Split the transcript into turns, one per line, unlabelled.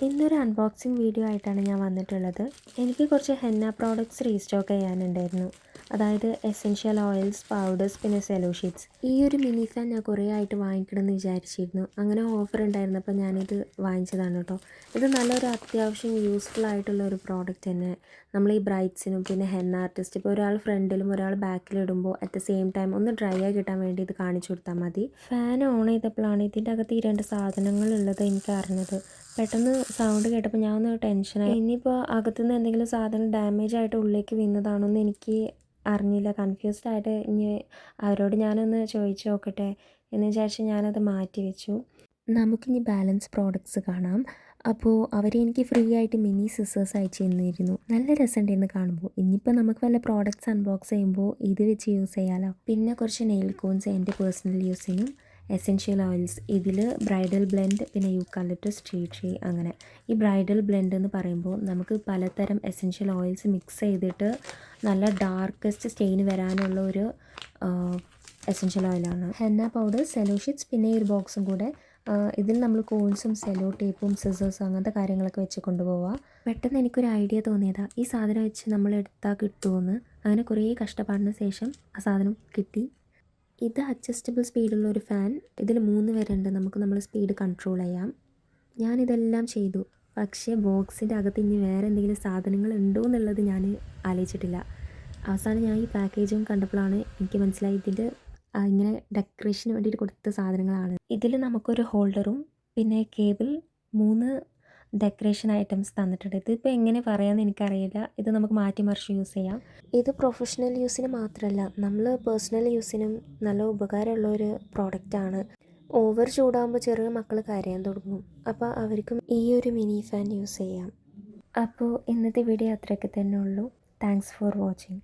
ഇന്നൊരു unboxing video ആയിട്ടാണ് ഞാൻ വന്നിട്ടുള്ളത്. എനിക്ക് കുറച്ച് ഹെന്ന പ്രോഡക്റ്റ്സ് റീസ്റ്റോക്ക് ചെയ്യാനുണ്ടായിരുന്നു. അതായത് എസെൻഷ്യൽ ഓയിൽസ്, പൗഡേഴ്സ്, പിന്നെ സെലോ ഷീറ്റ്സ്. ഈ ഒരു മിനി ഫാൻ ഞാൻ കുറേ ആയിട്ട് വാങ്ങിക്കണമെന്ന് വിചാരിച്ചിരുന്നു. അങ്ങനെ ഓഫർ ഉണ്ടായിരുന്നപ്പോൾ ഞാനിത് വാങ്ങിച്ചതാണ് കേട്ടോ. ഇത് നല്ലൊരു അത്യാവശ്യം യൂസ്ഫുൾ ആയിട്ടുള്ള ഒരു പ്രോഡക്റ്റ് തന്നെ. നമ്മൾ ഈ ബ്രൈറ്റ്സിനും പിന്നെ ഹെന്ന ആർട്ടിസ്റ്റ് ഇപ്പോൾ ഒരാൾ ഫ്രണ്ടിലും ഒരാൾ ബാക്കിലും ഇടുമ്പോൾ അറ്റ് ദ സെയിം ടൈം ഒന്ന് ഡ്രൈ ആയി കിട്ടാൻ വേണ്ടി ഇത് കാണിച്ചു കൊടുത്താൽ മതി. ഫാൻ ഓൺ ചെയ്തപ്പോഴാണ് ഇതിൻ്റെ അകത്ത് ഈ രണ്ട് സാധനങ്ങളുള്ളത് എനിക്ക് അറിഞ്ഞത്. പെട്ടെന്ന് സൗണ്ട് കേട്ടപ്പോൾ ഞാൻ ഒന്ന് ടെൻഷനായി. ഇനിയിപ്പോൾ അകത്തുനിന്ന് എന്തെങ്കിലും സാധനം ഡാമേജ് ആയിട്ട് ഉള്ളിലേക്ക് വീണതാണോ എന്ന് എനിക്ക് അറിഞ്ഞില്ല. കൺഫ്യൂസ്ഡ് ആയിട്ട് ഇനി അവരോട് ഞാനൊന്ന് ചോദിച്ചു നോക്കട്ടെ എന്ന് വിചാരിച്ച് ഞാനത് മാറ്റി വെച്ചു. നമുക്കിനി ബാലൻസ് പ്രോഡക്റ്റ്സ് കാണാം. അപ്പോൾ അവരെനിക്ക് ഫ്രീ ആയിട്ട് മിനി സിസേഴ്സ് അയച്ചു തന്നിരുന്നു. നല്ല രസമുണ്ടായിരുന്നു കാണുമ്പോൾ. ഇനിയിപ്പോൾ നമുക്ക് വല്ല പ്രോഡക്റ്റ്സ് അൺബോക്സ് ചെയ്യുമ്പോൾ ഇത് വെച്ച് യൂസ് ചെയ്യാമല്ലോ. പിന്നെ കുറച്ച് നെയിൽ കോൺസ് എൻ്റെ പേഴ്സണൽ യൂസിനും, എസെൻഷ്യൽ ഓയിൽസ് ഇതിൽ ബ്രൈഡൽ ബ്ലെൻഡ്, പിന്നെ യൂക്കാലിപ്റ്റസ് ട്രീ ട്രീ. അങ്ങനെ ഈ ബ്രൈഡൽ ബ്ലെൻഡ് എന്ന് പറയുമ്പോൾ നമുക്ക് പലതരം എസെൻഷ്യൽ ഓയിൽസ് മിക്സ് ചെയ്തിട്ട് നല്ല ഡാർക്കസ്റ്റ് സ്റ്റെയിൻ വരാനുള്ള ഒരു എസെൻഷ്യൽ ഓയിലാണ്. ഹെന്ന പൗഡർ, സെലോ ഷീറ്റ്സ്, പിന്നെ ഈ ഒരു ബോക്സും കൂടെ. ഇതിൽ നമ്മൾ കോൺസും സെലോ ടേപ്പും സിസേഴ്സും അങ്ങനത്തെ കാര്യങ്ങളൊക്കെ വെച്ച് കൊണ്ടുപോവുക. പെട്ടെന്ന് എനിക്കൊരു ഐഡിയ തോന്നിയതാണ്, ഈ സാധനം വെച്ച് നമ്മൾ എടുത്താൽ കിട്ടുമെന്ന്. അങ്ങനെ കുറേ കഷ്ടപ്പാടിന് ശേഷം ആ സാധനം കിട്ടി. ഇത് അഡ്ജസ്റ്റബിൾ സ്പീഡുള്ള ഒരു ഫാൻ. ഇതിൽ 3 വരെയുണ്ട്. നമ്മൾ സ്പീഡ് കൺട്രോൾ ചെയ്യാം. ഞാനിതെല്ലാം ചെയ്തു. പക്ഷേ ബോക്സിൻ്റെ അകത്ത് ഇനി വേറെ എന്തെങ്കിലും സാധനങ്ങൾ ഉണ്ടോ എന്നുള്ളത് ഞാൻ ആലോചിച്ചിട്ടില്ല. അവസാനം ഞാൻ ഈ പാക്കേജും കണ്ടപ്പോഴാണ് എനിക്ക് മനസ്സിലായി ഇതിൽ ഇങ്ങനെ ഡെക്കറേഷന് വേണ്ടിയിട്ട് കൊടുത്ത സാധനങ്ങളാണ്. ഇതിൽ നമുക്കൊരു ഹോൾഡറും പിന്നെ കേബിൾ, 3 ഡെക്കറേഷൻ ഐറ്റംസ് തന്നിട്ടുണ്ട്. ഇതിപ്പോൾ എങ്ങനെ പറയാമെന്ന് എനിക്കറിയില്ല. ഇത് നമുക്ക് മാറ്റി മറിച്ച് യൂസ് ചെയ്യാം. ഇത് പ്രൊഫഷണൽ യൂസിന് മാത്രമല്ല, നമ്മൾ പേഴ്സണൽ യൂസിനും നല്ല ഉപകാരമുള്ള ഒരു പ്രോഡക്റ്റാണ്. ഓവർ ചൂടാകുമ്പോൾ ചെറിയ മക്കൾ കരയാൻ തുടങ്ങും. അപ്പോൾ അവർക്കും ഈ ഒരു മിനി ഫാൻ യൂസ് ചെയ്യാം. അപ്പോൾ ഇന്നത്തെ വീഡിയോ അത്രയൊക്കെ തന്നെ ഉള്ളൂ. Thanks for watching.